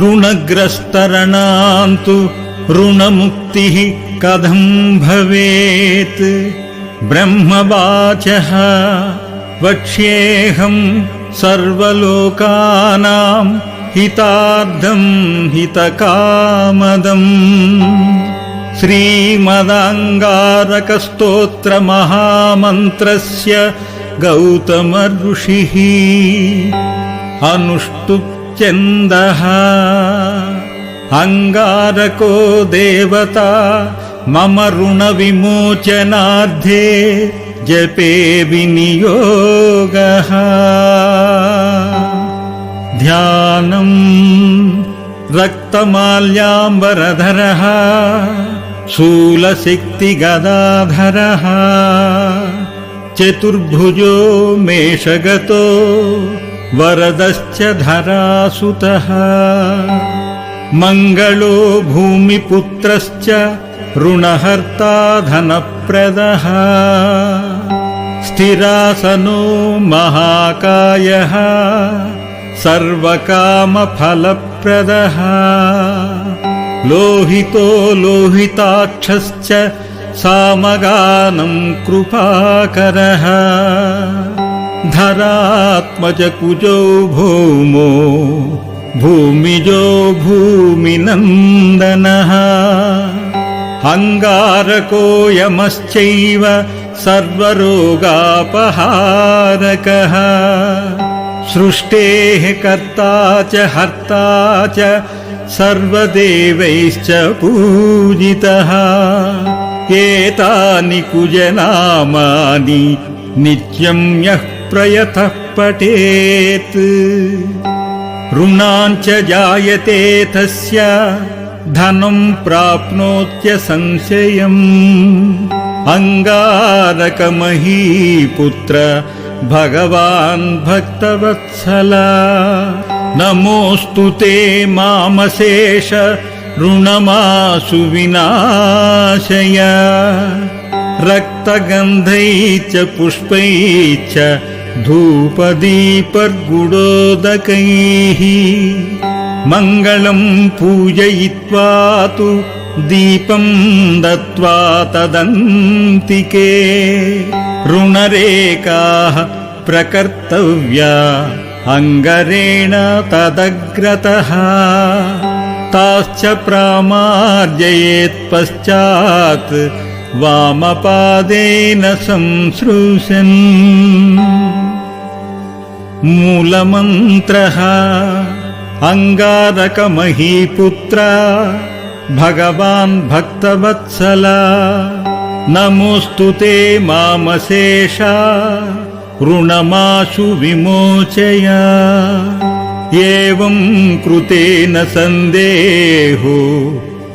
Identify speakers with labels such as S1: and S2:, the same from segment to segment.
S1: ऋणग्रस्तरणान्तु ऋणमुक्तिः कथं भवेत्। ब्रह्मवाचः वक्ष्येऽहं सर्वलोकानां हितार्थं हितकामदम्। श्रीमदाङ्गारकस्तोत्रमहामन्त्रस्य गौतम ऋषिः अनुष्टुप् अंगारको देवता मम ऋणविमोचनार्थे जपे विनियोगः। ध्यानम् रक्तमाल्याम्बरधरः शूलशक्तिगदाधरः चतुर्भुजो मेषगतो वरदश्च धरासुतः। मंगलो भूमिपुत्रश्च ऋणहर्ता धनप्रदः। स्थिरासनो महाकायः सर्वकामफलप्रदः। लोहितो लोहिताक्षश्च सामगानं कृपाकरः। धरात्मज कुजो भौमो भूमिजो भूमिनन्दनः। अंगारको यमश्चैव सर्वरोगापहारकः। सृष्टेः कर्ता च हर्ता च सर्वदेवैश्च पूजितः। एतानि कुजनामानि नित्यं यः प्रयतः पठेत्। ऋणाञ्च जायते तस्य धनं प्राप्नोत्य संशयम्। अंगारकमहीपुत्र भगवान् भक्तवत्सला नमोऽस्तु ते मामशेष ऋणमाशु विनाशय। रक्तगन्धैश्च पुष्पैश्च धूपदीपर्गुडोदकैः मङ्गलं पूजयित्वा तु दीपं दत्त्वा तदन्तिके ऋणरेखाः प्रकर्तव्या अंगरेण तदग्रतः। ताश्च प्रामार्जयेत् पश्चात् वामपादेन संसृशन्। मूलमन्त्रः अंगारकमहीपुत्र भगवान् भक्तवत्सला नमोऽस्तु ते मामशेष ऋणमाशु विमोचय। एवं कृतेन सन्देहो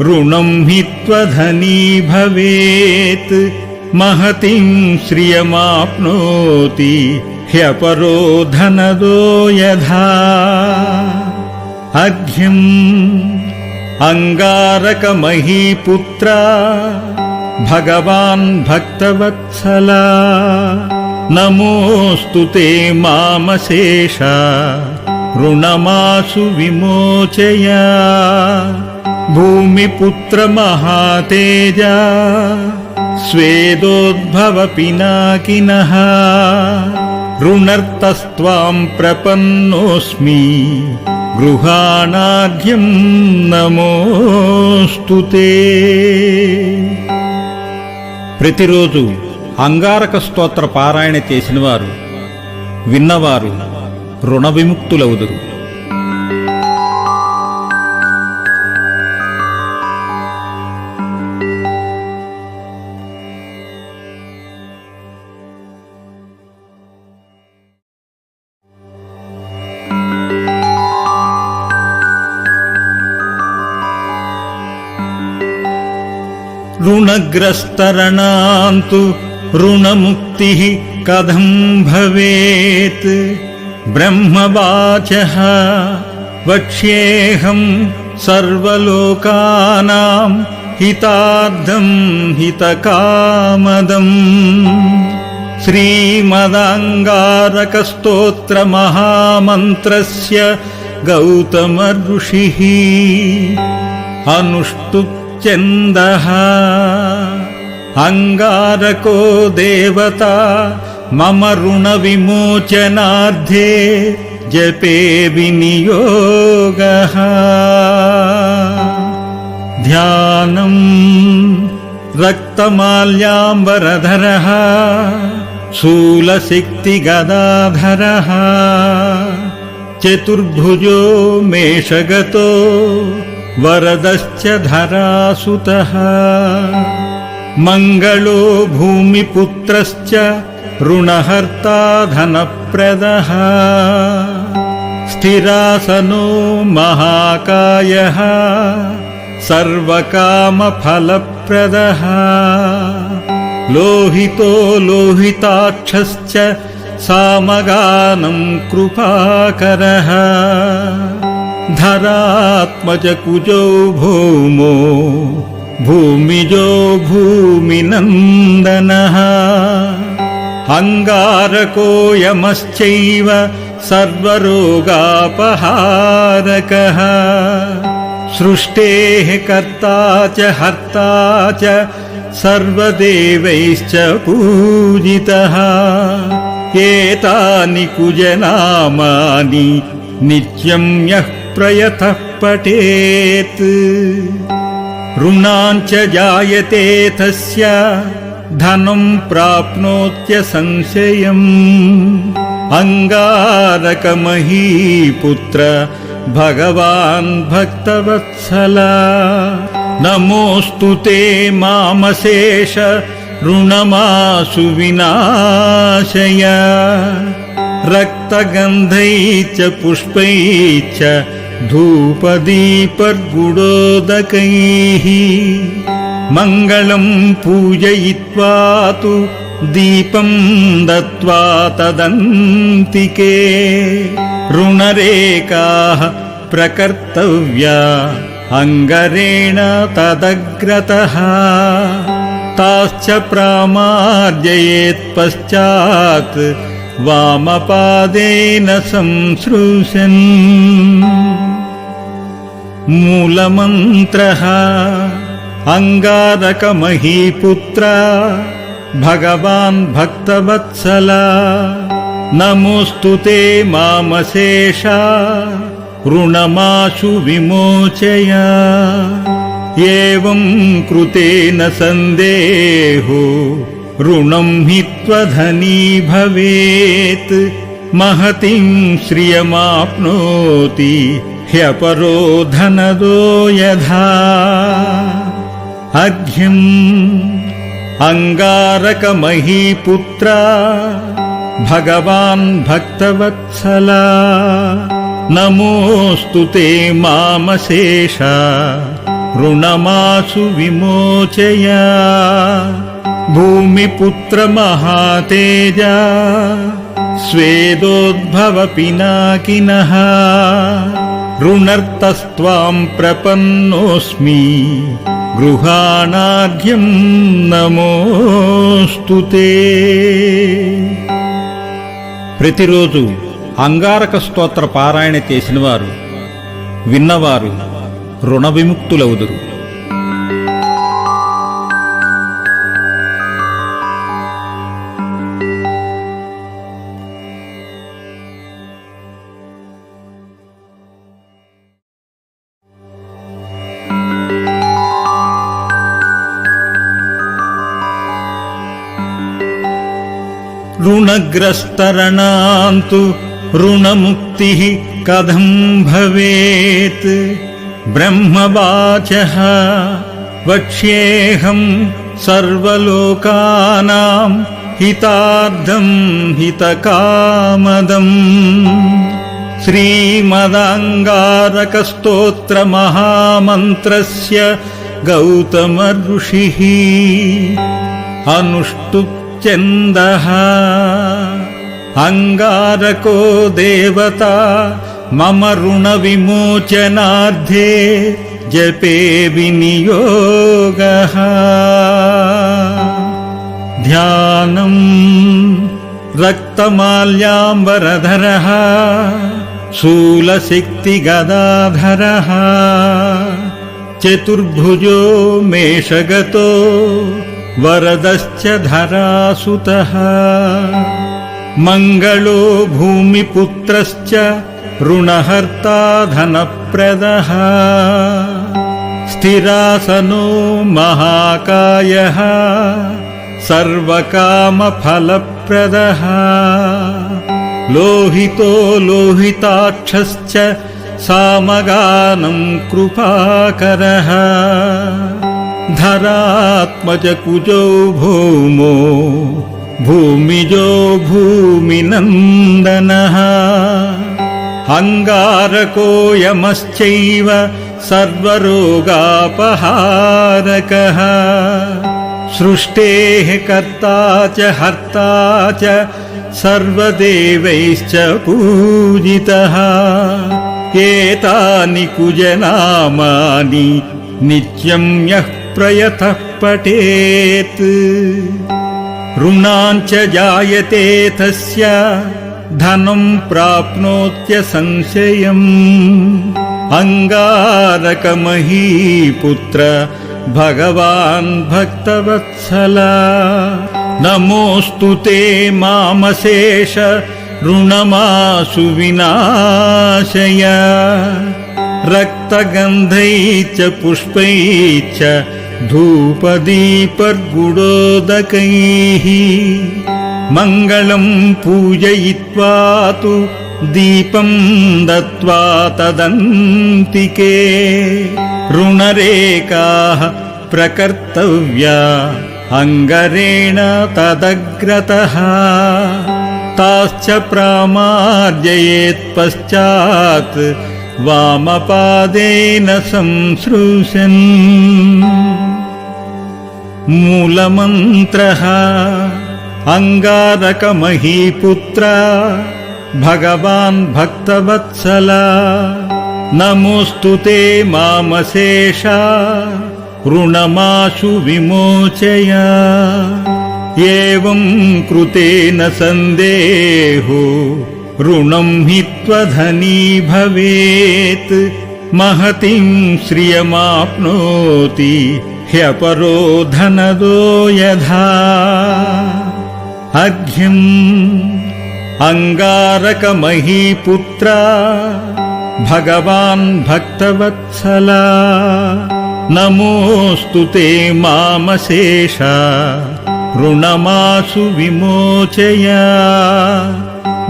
S1: ऋणं हि त्वधनी भवेत्। महतीं श्रियमाप्नोति ह्यपरो धनदो यथा। अर्घ्यम् अंगारकमहीपुत्र भगवान् भक्तवत्सला नमोऽस्तु ते मामशेष ऋणमाशु विमोचय। भूमिपुत्र महातेज स्वेदोद्भव पिनाकिनः। ऋणर्तस्त्वां प्रपन्नोऽस्मि गृहाणार्घ्यं नमोऽस्तु ते। ప్రతిరోజు అంగారక స్తోత్ర పారాయణ చేసినవారు విన్నవారు రుణ విముక్తులవుదురు. ऋणग्रस्तरणान्तु ऋणमुक्तिः कथं भवेत्। ब्रह्मवाचः वक्ष्येऽहं सर्वलोकानां हितार्थं हितकामदम्। श्रीमदाङ्गारकस्तोत्रमहामन्त्रस्य गौतम ऋषिः अनुष्टुप्छन्दः अंगारको देवता मम ऋणविमोचनार्थे जपे विनियोगः ध्यानम् रक्तमाल्याम्बरधरः शूलसिक्तिगदाधरः चतुर्भुजो मेषगतो वरदश्च धरासुतः मङ्गलो भूमिपुत्रश्च ऋणहर्ता धनप्रदः स्थिरासनो महाकायः सर्वकामफलप्रदः लोहितो लोहिताक्षश्च सामगानं कृपाकरः धरात्मजकुजो भौमो भूमिजो भूमिनन्दनः अंगारको यमश्चैव सर्वरोगापहारकः सृष्टेः कर्ता च हर्ता च सर्वदेवैश्च पूजितः एतानि कुजनामानि नित्यं यः प्रयतः पठेत् ऋणाञ्च जायते तस्य धनं प्राप्नोत्य संशयम् अंगारकमहीपुत्र भगवान् भक्तवत्सला नमोऽस्तु ते मामशेष ऋणमाशु विनाशय रक्तगन्धैश्च पुष्पैश्च धूपदीपगुडोदकैः मङ्गलं पूजयित्वा तु दीपं दत्त्वा तदन्तिके ऋणरेखाः प्रकर्तव्या अंगरेण तदग्रतः ताश्च प्रामार्जयेत् पश्चात् वामपादेन संसृशन् मूलमन्त्रः अंगारकमहीपुत्र भगवान् भक्तवत्सला नमोऽस्तु ते मामशेष ऋणमाशु विमोचय एवं कृतेन सन्देहो ऋणं हि त्वधनी भवेत् महतीं श्रियमाप्नोति ह्यपरो धनदो यथा अर्घ्यम् अंगारकमहीपुत्र भगवान् भक्तवत्सला नमोऽस्तु ते मामशेष ऋणमाशु विमोचय भूमिपुत्र महातेज स्वेदोद्भव पिनाकिनः ऋणर्तस्त्वां प्रपन्नोऽस्मि गृहाणार्घ्यं नमोऽस्तु ते। ప్రతిరోజు అంగారక స్తోత్ర పారాయణ చేసినవారు విన్నవారు రుణ విముక్తులవుదురు. ऋणग्रस्तरणान्तु ऋणमुक्तिः कथं भवेत् ब्रह्मवाचः वक्ष्येऽहं सर्वलोकानां हितार्थं हितकामदम् श्रीमदाङ्गारकस्तोत्रमहामन्त्रस्य गौतम ऋषिः अनुष्टुप्छन्दः अंगारको देवता मम ऋणविमोचनार्थे जपे विनियोगः ध्यानम् रक्तमाल्याम्बरधरः शूलशक्तिगदाधरः चतुर्भुजो मेषगतो वरदश्च धरासुतः मङ्गलो भूमिपुत्रश्च ऋणहर्ता धनप्रदः स्थिरासनो महाकायः सर्वकामफलप्रदः लोहितो लोहिताक्षश्च सामगानं कृपाकरः धरात्मजकुजो भौमो भूमिजो भूमिनन्दनः अङ्गारको यमश्चैव सर्वरोगापहारकः सृष्टेः कर्ता च हर्ता च सर्वदेवैश्च पूजितः एतानि कुजनामानि नित्यं यः प्रयतः पठेत् ऋणाञ्च जायते तस्य धनं प्राप्नोत्यसंशयम् अङ्गारकमहीपुत्र भगवान् भक्तवत्सला नमोऽस्तु ते मामशेष ऋणमाशु विनाशय रक्तगन्धैश्च पुष्पैश्च धूपदीपर्गुडोदकैः मङ्गलं पूजयित्वा तु दीपं दत्त्वा तदन्तिके ऋणरेखाः प्रकर्तव्या अङ्गरेण तदग्रतः ताश्च प्रामार्जयेत् पश्चात् वामपादेन संसृशन् मूलमन्त्रः अङ्गारकमहीपुत्र भगवान् भक्तवत्सला नमोऽस्तु ते मामशेष ऋणमाशु विमोचय एवं कृतेन सन्देहो ऋणं हि त्वधनी भवेत् महतीं श्रियमाप्नोति ह्यपरो धनदो यथा अर्घ्यम् अङ्गारकमहीपुत्र भगवान् भक्तवत्सला नमोऽस्तु ते मामशेष ऋणमाशु विमोचय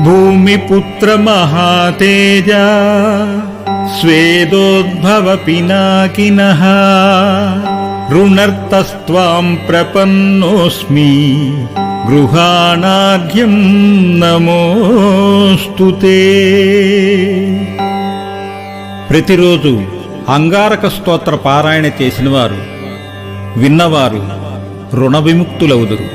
S1: भूमिपुत्र महातेज स्वेदोद्भव पिनाकिनः ऋणर्तस्त्वां प्रपन्नोऽस्मि गृहाणार्घ्यं నమోऽस्तु ते
S2: ప్రతిరోజు అంగారక స్తోత్ర పారాయణ చేసినవారు విన్నవారు రుణ విముక్తులవుదురు.